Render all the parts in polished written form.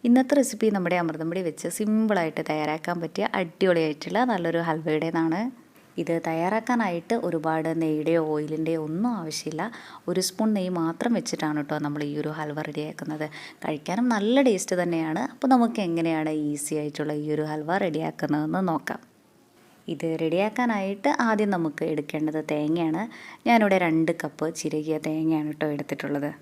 ഇന്നത്തെ റെസിപ്പി നമ്മുടെ അമൃതം പൊടി വെച്ച് സിമ്പിളായിട്ട് തയ്യാറാക്കാൻ പറ്റിയ അടിപൊളിയായിട്ടുള്ള നല്ലൊരു ഹൽവയുടേതാണ്. ഇത് തയ്യാറാക്കാനായിട്ട് ഒരുപാട് നെയ്യുടെയോ ഓയിലിൻ്റെയോ ഒന്നും ആവശ്യമില്ല. ഒരു സ്പൂൺ നെയ്യ് മാത്രം വെച്ചിട്ടാണ് കേട്ടോ നമ്മൾ ഈ ഒരു ഹൽവ റെഡിയാക്കുന്നത്. കഴിക്കാനും നല്ല ടേസ്റ്റ് തന്നെയാണ്. അപ്പോൾ നമുക്ക് എങ്ങനെയാണ് ഈസി ആയിട്ടുള്ള ഈ ഒരു ഹൽവ റെഡിയാക്കുന്നതെന്ന് നോക്കാം. ഇത് റെഡിയാക്കാനായിട്ട് ആദ്യം നമുക്ക് എടുക്കേണ്ടത് തേങ്ങയാണ്. ഞാനിവിടെ 2 കപ്പ് ചിരകിയ തേങ്ങയാണ് കേട്ടോ എടുത്തിട്ടുള്ളത്.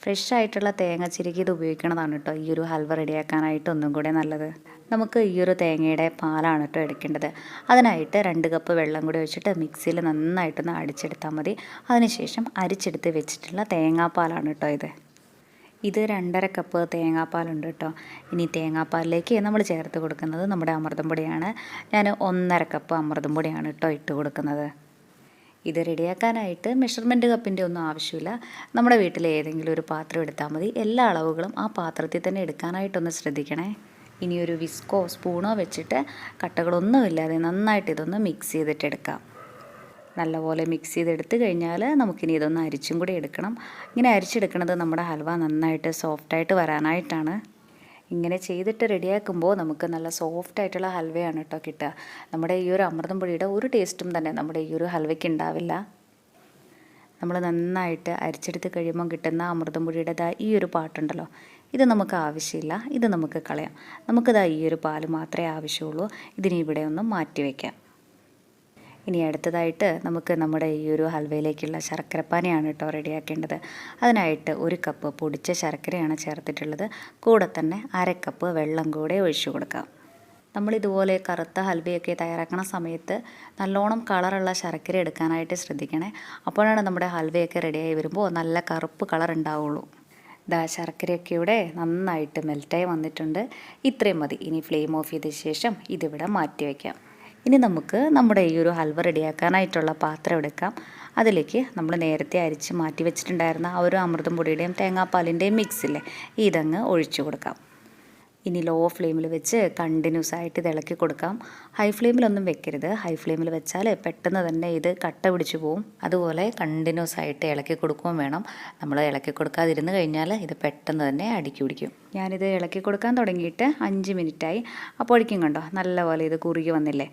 ഫ്രഷ് ആയിട്ടുള്ള തേങ്ങ ചിരകിയത് ഉപയോഗിക്കണതാണ് കേട്ടോ ഈ ഒരു ഹൽവ റെഡിയാക്കാനായിട്ട് ഒന്നും കൂടെ നല്ലത്. നമുക്ക് ഈ ഒരു തേങ്ങയുടെ പാലാണ് കേട്ടോ എടുക്കേണ്ടത്. അതിനായിട്ട് 2 കപ്പ് വെള്ളം കൂടി ഒഴിച്ചിട്ട് മിക്സിയിൽ നന്നായിട്ടൊന്ന് അടിച്ചെടുത്താൽ മതി. അതിനുശേഷം അരിച്ചെടുത്ത് വെച്ചിട്ടുള്ള തേങ്ങാപ്പാലാണ് കേട്ടോ ഇത് 2.5 കപ്പ് തേങ്ങാപ്പാലുണ്ട് കേട്ടോ. ഇനി തേങ്ങാപ്പാലിലേക്ക് നമ്മൾ ചേർത്ത് കൊടുക്കുന്നത് നമ്മുടെ അമൃതം പൊടിയാണ്. ഞാൻ 1.5 കപ്പ് അമൃതം പൊടിയാണ് കേട്ടോ ഇട്ട് കൊടുക്കുന്നത്. ഇത് റെഡിയാക്കാനായിട്ട് മെഷർമെൻറ്റ് കപ്പിൻ്റെ ഒന്നും ആവശ്യമില്ല. നമ്മുടെ വീട്ടിലെ ഏതെങ്കിലും ഒരു പാത്രം എടുത്താൽ മതി. എല്ലാ അളവുകളും ആ പാത്രത്തിൽ തന്നെ എടുക്കാനായിട്ടൊന്ന് ശ്രദ്ധിക്കണേ. ഇനിയൊരു വിസ്കോ സ്പൂണോ വെച്ചിട്ട് കട്ടകളൊന്നുമില്ലാതെ നന്നായിട്ട് ഇതൊന്ന് മിക്സ് ചെയ്തിട്ടെടുക്കാം. നല്ലപോലെ മിക്സ് ചെയ്തെടുത്ത് കഴിഞ്ഞാൽ നമുക്കിനി ഇതൊന്ന് അരിച്ചും കൂടി എടുക്കണം. ഇങ്ങനെ അരിച്ചെടുക്കുന്നത് നമ്മുടെ ഹൽവ നന്നായിട്ട് സോഫ്റ്റായിട്ട് വരാനായിട്ടാണ്. ഇങ്ങനെ ചെയ്തിട്ട് റെഡിയാക്കുമ്പോൾ നമുക്ക് നല്ല സോഫ്റ്റ് ആയിട്ടുള്ള ഹൽവയാണ് കേട്ടോ കിട്ടുക. നമ്മുടെ ഈ ഒരു അമൃതം പൊടിയുടെ ഒരു ടേസ്റ്റും തന്നെ നമ്മുടെ ഈ ഒരു ഹൽവയ്ക്ക് ഉണ്ടാവില്ല. നമ്മൾ നന്നായിട്ട് അരിച്ചെടുത്ത് കഴിയുമ്പോൾ കിട്ടുന്ന അമൃതം പൊടിയുടെ ഈ ഒരു പാട്ടുണ്ടല്ലോ, ഇത് നമുക്ക് ആവശ്യമില്ല. ഇത് നമുക്ക് കളയാം. നമുക്കിതാ ഈ ഒരു പാല് മാത്രമേ ആവശ്യമുള്ളൂ. ഇതിനി ഇവിടെ ഒന്ന് മാറ്റി വയ്ക്കാം. ഇനി അടുത്തതായിട്ട് നമുക്ക് നമ്മുടെ ഈ ഒരു ഹൽവയിലേക്കുള്ള ശർക്കരപ്പാനിയാണ് കേട്ടോ റെഡിയാക്കേണ്ടത്. അതിനായിട്ട് 1 കപ്പ് പൊടിച്ച ശർക്കരയാണ് ചേർത്തിട്ടുള്ളത്. കൂടെ തന്നെ 1/2 കപ്പ് വെള്ളം കൂടെ ഒഴിച്ചു കൊടുക്കാം. നമ്മളിതുപോലെ കറുത്ത ഹൽവയൊക്കെ തയ്യാറാക്കുന്ന സമയത്ത് നല്ലോണം കളറുള്ള ശർക്കര എടുക്കാനായിട്ട് ശ്രദ്ധിക്കണേ. അപ്പോഴാണ് നമ്മുടെ ഹൽവയൊക്കെ റെഡിയായി വരുമ്പോൾ നല്ല കറുപ്പ് കളർ ഉണ്ടാവുള്ളൂ. ശർക്കരയൊക്കെ ഇവിടെ നന്നായിട്ട് മെൽറ്റായി വന്നിട്ടുണ്ട്. ഇത്രയും മതി. ഇനി ഫ്ലെയിം ഓഫ് ചെയ്ത ശേഷം ഇതിവിടെ മാറ്റി വയ്ക്കാം. ഇനി നമുക്ക് നമ്മുടെ ഈ ഒരു ഹൽവ റെഡിയാക്കാനായിട്ടുള്ള പാത്രം എടുക്കാം. അതിലേക്ക് നമ്മൾ നേരത്തെ അരിച്ച് മാറ്റി വെച്ചിട്ടുണ്ടായിരുന്ന ആ ഒരു അമൃതം പൊടിയുടെയും തേങ്ങാപ്പാലിൻ്റെയും മിക്സില്ലേ, ഇതങ്ങ് ഒഴിച്ചു കൊടുക്കാം. ഇനി ലോ ഫ്ലെയിമിൽ വെച്ച് കണ്ടിന്യൂസ് ആയിട്ട് ഇത് ഇളക്കി കൊടുക്കാം. ഹൈ ഫ്ലെയിമിലൊന്നും വെക്കരുത്. ഹൈ ഫ്ലെയിമിൽ വെച്ചാൽ പെട്ടെന്ന് തന്നെ ഇത് കട്ട പിടിച്ചു പോവും. അതുപോലെ കണ്ടിന്യൂസ് ആയിട്ട് ഇളക്കി കൊടുക്കുകയും വേണം. നമ്മൾ ഇളക്കി കൊടുക്കാതിരുന്ന് കഴിഞ്ഞാൽ ഇത് പെട്ടെന്ന് തന്നെ അടുക്കി പിടിക്കും. ഞാനിത് ഇളക്കി കൊടുക്കാൻ തുടങ്ങിയിട്ട് 5 മിനിറ്റായി. അപ്പോഴേക്കും കണ്ടോ നല്ലപോലെ ഇത് കുറുകി വന്നില്ലേ.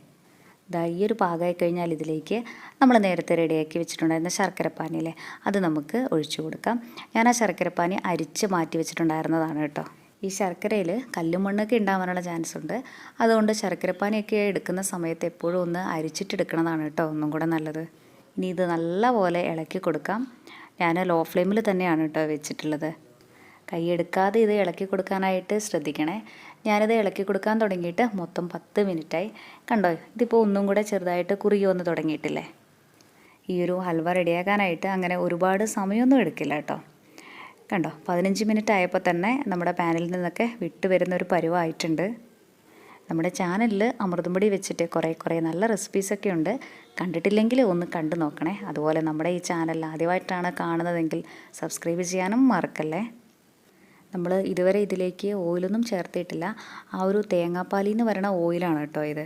ഈ ഒരു പാകമായി കഴിഞ്ഞാൽ ഇതിലേക്ക് നമ്മൾ നേരത്തെ റെഡിയാക്കി വെച്ചിട്ടുണ്ടായിരുന്ന ശർക്കരപ്പാനിയില്ലേ, അത് നമുക്ക് ഒഴിച്ചു കൊടുക്കാം. ഞാൻ ആ ശർക്കരപ്പാനി അരിച്ച് മാറ്റി വെച്ചിട്ടുണ്ടായിരുന്നതാണ് കേട്ടോ. ഈ ശർക്കരയിൽ കല്ലും മണ്ണൊക്കെ ഉണ്ടാവാനുള്ള ചാൻസ് ഉണ്ട്. അതുകൊണ്ട് ശർക്കരപ്പാനിയൊക്കെ എടുക്കുന്ന സമയത്ത് എപ്പോഴും ഒന്ന് അരിച്ചിട്ടെടുക്കണതാണ് കേട്ടോ ഒന്നും കൂടെ നല്ലത്. ഇനി ഇത് നല്ലപോലെ ഇളക്കി കൊടുക്കാം. ഞാൻ ലോ ഫ്ലെയിമിൽ തന്നെയാണ് കേട്ടോ വെച്ചിട്ടുള്ളത്. കൈയെടുക്കാതെ ഇത് ഇളക്കി കൊടുക്കാനായിട്ട് ശ്രദ്ധിക്കണേ. ഞാനിത് ഇളക്കി കൊടുക്കാൻ തുടങ്ങിയിട്ട് മൊത്തം 10 മിനിറ്റായി. കണ്ടോ, ഇതിപ്പോൾ ഒന്നും കൂടെ ചെറുതായിട്ട് കുറുകി വന്ന് തുടങ്ങിയിട്ടില്ലേ. ഈ ഒരു ഹൽവ റെഡിയാക്കാനായിട്ട് അങ്ങനെ ഒരുപാട് സമയമൊന്നും എടുക്കില്ല കേട്ടോ. കണ്ടോ, 15 മിനിറ്റ് ആയപ്പോൾ തന്നെ നമ്മുടെ പാനിൽ നിന്നൊക്കെ വിട്ട് വരുന്നൊരു പരുവായിട്ടുണ്ട്. നമ്മുടെ ചാനലിൽ അമൃതം പൊടി വെച്ചിട്ട് കുറേ നല്ല റെസിപ്പീസൊക്കെ ഉണ്ട്. കണ്ടിട്ടില്ലെങ്കിൽ ഒന്ന് കണ്ടു നോക്കണേ. അതുപോലെ നമ്മുടെ ഈ ചാനൽ ആദ്യമായിട്ടാണ് കാണുന്നതെങ്കിൽ സബ്സ്ക്രൈബ് ചെയ്യാനും മറക്കല്ലേ. നമ്മൾ ഇതുവരെ ഇതിലേക്ക് ഓയിലൊന്നും ചേർത്തിട്ടില്ല. ആ ഒരു തേങ്ങാപ്പാലിൽ നിന്ന് വരണ ഓയിലാണ് കേട്ടോ ഇത്.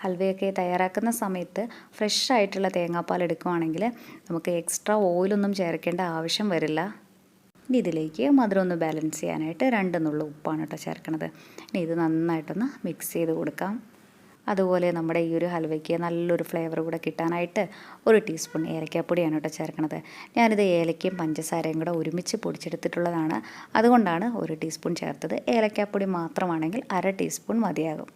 ഹൽവയൊക്കെ തയ്യാറാക്കുന്ന സമയത്ത് ഫ്രഷ് ആയിട്ടുള്ള തേങ്ങാപ്പാൽ എടുക്കുവാണെങ്കിൽ നമുക്ക് എക്സ്ട്രാ ഓയിലൊന്നും ചേർക്കേണ്ട ആവശ്യം വരില്ല. ഇനി ഇതിലേക്ക് മധുരം ഒന്ന് ബാലൻസ് ചെയ്യാനായിട്ട് 2 നുള്ളു ഉപ്പാണ് കേട്ടോ ചേർക്കണത്. ഇനി ഇത് നന്നായിട്ടൊന്ന് മിക്സ് ചെയ്ത് കൊടുക്കാം. അതുപോലെ നമ്മുടെ ഈ ഒരു ഹൽവയ്ക്ക് നല്ലൊരു ഫ്ലേവർ കൂടെ കിട്ടാനായിട്ട് 1 ടീസ്പൂൺ ഏലക്കാപ്പൊടിയാണ് കേട്ടോ ചേർക്കണത്. ഞാനിത് ഏലക്കയും പഞ്ചസാരയും കൂടെ ഒരുമിച്ച് പൊടിച്ചെടുത്തിട്ടുള്ളതാണ്. അതുകൊണ്ടാണ് 1 ടീസ്പൂൺ ചേർത്തത്. ഏലക്കാപ്പൊടി മാത്രമാണെങ്കിൽ 1/2 ടീസ്പൂൺ മതിയാകും.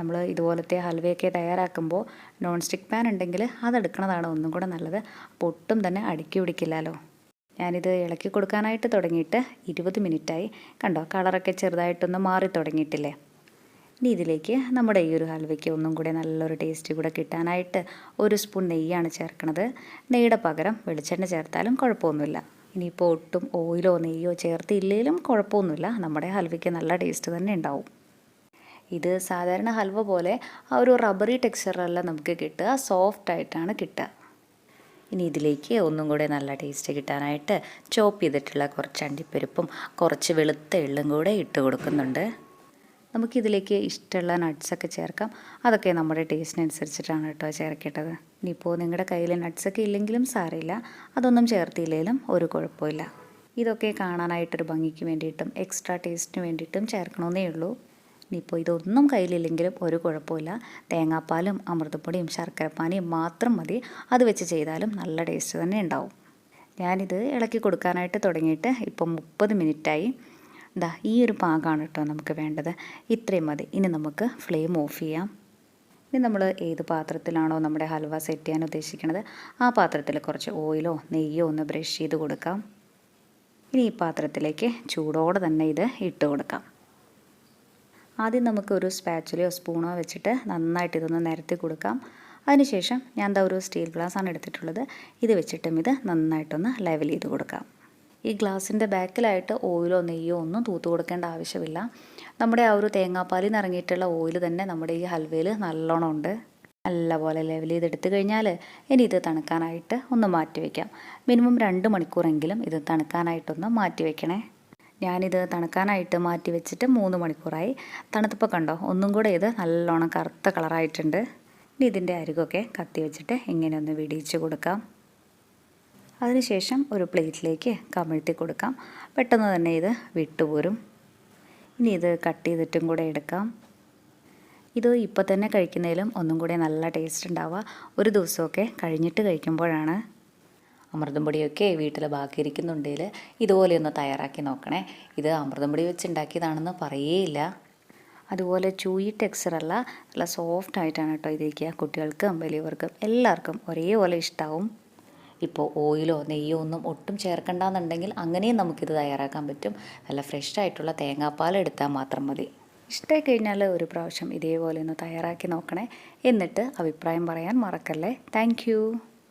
നമ്മൾ ഇതുപോലത്തെ ഹൽവയൊക്കെ തയ്യാറാക്കുമ്പോൾ നോൺ സ്റ്റിക്ക് പാൻ ഉണ്ടെങ്കിൽ അതെടുക്കണതാണ് ഒന്നും കൂടെ നല്ലത്. അപ്പോൾ ഒട്ടും തന്നെ അടുക്കി പിടിക്കില്ലല്ലോ. ഞാനിത് ഇളക്കി കൊടുക്കാനായിട്ട് തുടങ്ങിയിട്ട് 20 മിനിറ്റായി. കണ്ടോ, കളറൊക്കെ ചെറുതായിട്ടൊന്ന് മാറി തുടങ്ങിയിട്ടില്ലേ. ഇനി ഇതിലേക്ക് നമ്മുടെ ഈ ഒരു ഹൽവയ്ക്ക് ഒന്നും കൂടെ നല്ലൊരു ടേസ്റ്റ് കൂടെ കിട്ടാനായിട്ട് 1 സ്പൂൺ നെയ്യാണ് ചേർക്കണത്. നെയ്യുടെ പകരം വെളിച്ചെണ്ണ ചേർത്താലും കുഴപ്പമൊന്നുമില്ല. ഇനിയിപ്പോൾ ഒട്ടും ഓയിലോ നെയ്യോ ചേർത്തില്ലെങ്കിലും കുഴപ്പമൊന്നുമില്ല. നമ്മുടെ ഹൽവയ്ക്ക് നല്ല ടേസ്റ്റ് തന്നെ ഉണ്ടാവും. ഇത് സാധാരണ ഹൽവ പോലെ ആ ഒരു റബ്ബറി ടെക്സ്ചറല്ല നമുക്ക് കിട്ടുക, സോഫ്റ്റായിട്ടാണ് കിട്ടുക. ഇനി ഇതിലേക്ക് ഒന്നും കൂടെ നല്ല ടേസ്റ്റ് കിട്ടാനായിട്ട് ചോപ്പ് ചെയ്തിട്ടുള്ള കുറച്ച് അണ്ടിപ്പരിപ്പും കുറച്ച് വെളുത്ത എള്ളും കൂടെ ഇട്ട് കൊടുക്കുന്നുണ്ട്. നമുക്കിതിലേക്ക് ഇഷ്ടമുള്ള നട്ട്സൊക്കെ ചേർക്കാം. അതൊക്കെ നമ്മുടെ ടേസ്റ്റിനനുസരിച്ചിട്ടാണ് കേട്ടോ ചേർക്കേണ്ടത്. ഇനിയിപ്പോൾ നിങ്ങളുടെ കയ്യിൽ നട്ട്സൊക്കെ ഇല്ലെങ്കിലും സാരമില്ല, അതൊന്നും ചേർത്തില്ലെങ്കിലും ഒരു കുഴപ്പമില്ല. ഇതൊക്കെ കാണാനായിട്ടൊരു ഭംഗിക്ക് വേണ്ടിയിട്ടും എക്സ്ട്രാ ടേസ്റ്റിന് വേണ്ടിയിട്ടും ചേർക്കണമെന്നേ ഉള്ളൂ. ഇനിയിപ്പോൾ ഇതൊന്നും കയ്യിലില്ലെങ്കിലും ഒരു കുഴപ്പമില്ല. തേങ്ങാപ്പാലും അമൃതപ്പൊടിയും ശർക്കരപ്പാനിയും മാത്രം മതി. അത് വെച്ച് ചെയ്താലും നല്ല ടേസ്റ്റ് തന്നെ ഉണ്ടാവും. ഞാനിത് ഇളക്കി കൊടുക്കാനായിട്ട് തുടങ്ങിയിട്ട് ഇപ്പം 30 മിനിറ്റായി. ഈ ഒരു പാകമാണ് കേട്ടോ നമുക്ക് വേണ്ടത്. ഇത്രയും മതി. ഇനി നമുക്ക് ഫ്ലെയിം ഓഫ് ചെയ്യാം. ഇനി നമ്മൾ ഏത് പാത്രത്തിലാണോ നമ്മുടെ ഹൽവ സെറ്റ് ചെയ്യാൻ ഉദ്ദേശിക്കുന്നത് ആ പാത്രത്തിൽ കുറച്ച് ഓയിലോ നെയ്യോ ഒന്ന് ബ്രഷ് ചെയ്ത് കൊടുക്കാം. ഇനി ഈ പാത്രത്തിലേക്ക് ചൂടോടെ തന്നെ ഇത് ഇട്ട് കൊടുക്കാം. ആദ്യം നമുക്ക് ഒരു സ്പാച്ചുലയോ സ്പൂണോ വെച്ചിട്ട് നന്നായിട്ട് ഇതൊന്ന് നിരത്തി കൊടുക്കാം. അതിനുശേഷം ഞാൻ ഒരു സ്റ്റീൽ ഗ്ലാസ്സാണ് എടുത്തിട്ടുള്ളത്. ഇത് വെച്ചിട്ടും ഇത് നന്നായിട്ടൊന്ന് ലെവൽ ചെയ്ത് കൊടുക്കാം. ഈ ഗ്ലാസിൻ്റെ ബാക്കിലായിട്ട് ഓയിലോ നെയ്യോ ഒന്നും തൂത്ത് കൊടുക്കേണ്ട ആവശ്യമില്ല. നമ്മുടെ ആ ഒരു തേങ്ങാപ്പാലിൽ നിന്ന് ഇറങ്ങിയിട്ടുള്ള ഓയിൽ തന്നെ നമ്മുടെ ഈ ഹൽവയിൽ നല്ലോണം ഉണ്ട്. നല്ലപോലെ ലെവൽ ചെയ്തെടുത്ത് കഴിഞ്ഞാൽ ഇനി ഇത് തണുക്കാനായിട്ട് ഒന്ന് മാറ്റി വയ്ക്കാം. മിനിമം 2 മണിക്കൂറെങ്കിലും ഇത് തണുക്കാനായിട്ടൊന്ന് മാറ്റി വയ്ക്കണേ. ഞാനിത് തണുക്കാനായിട്ട് മാറ്റി വെച്ചിട്ട് 3 മണിക്കൂറായി. തണുത്തപ്പോൾ കണ്ടോ ഒന്നും കൂടെ ഇത് നല്ലോണം കറുത്ത കളറായിട്ടുണ്ട്. ഇനി ഇതിൻ്റെ അരികൊക്കെ കത്തി വെച്ചിട്ട് ഇങ്ങനെ ഒന്ന് വിടിയിച്ച് കൊടുക്കാം. അതിനുശേഷം ഒരു പ്ലേറ്റിലേക്ക് കമിഴ്ത്തി കൊടുക്കാം. പെട്ടെന്ന് തന്നെ ഇത് വിട്ടുപോരും. ഇനി ഇത് കട്ട് ചെയ്തിട്ടും കൂടെ എടുക്കാം. ഇത് ഇപ്പോൾ തന്നെ കഴിക്കുന്നതിലും ഒന്നും കൂടെ നല്ല ടേസ്റ്റ് ഉണ്ടാവുക ഒരു ദിവസമൊക്കെ കഴിഞ്ഞിട്ട് കഴിക്കുമ്പോഴാണ്. അമൃതം പൊടിയൊക്കെ വീട്ടിൽ ബാക്കി ഇരിക്കുന്നുണ്ടെങ്കിൽ ഇതുപോലെയൊന്ന് തയ്യാറാക്കി നോക്കണേ. ഇത് അമൃതം പൊടി വെച്ച് ഉണ്ടാക്കിയതാണെന്ന് പറയേയില്ല. അതുപോലെ ചൂയി ടെക്സ്ചറല്ല, നല്ല സോഫ്റ്റ് ആയിട്ടാണ് കേട്ടോ ഇരിക്കുക. കുട്ടികൾക്കും വലിയവർക്കും എല്ലാവർക്കും ഒരേപോലെ ഇഷ്ടമാവും. ഇപ്പോൾ ഓയിലോ നെയ്യോ ഒന്നും ഒട്ടും ചേർക്കണ്ടെന്നുണ്ടെങ്കിൽ അങ്ങനെയും നമുക്കിത് തയ്യാറാക്കാൻ പറ്റും. നല്ല ഫ്രഷ് ആയിട്ടുള്ള തേങ്ങാപ്പാൽ എടുത്താൽ മാത്രം മതി. ഇഷ്ടമായി കഴിഞ്ഞാൽ ഒരു പ്രാവശ്യം ഇതേപോലെ ഒന്ന് തയ്യാറാക്കി നോക്കണേ. എന്നിട്ട് അഭിപ്രായം പറയാൻ മറക്കല്ലേ. താങ്ക്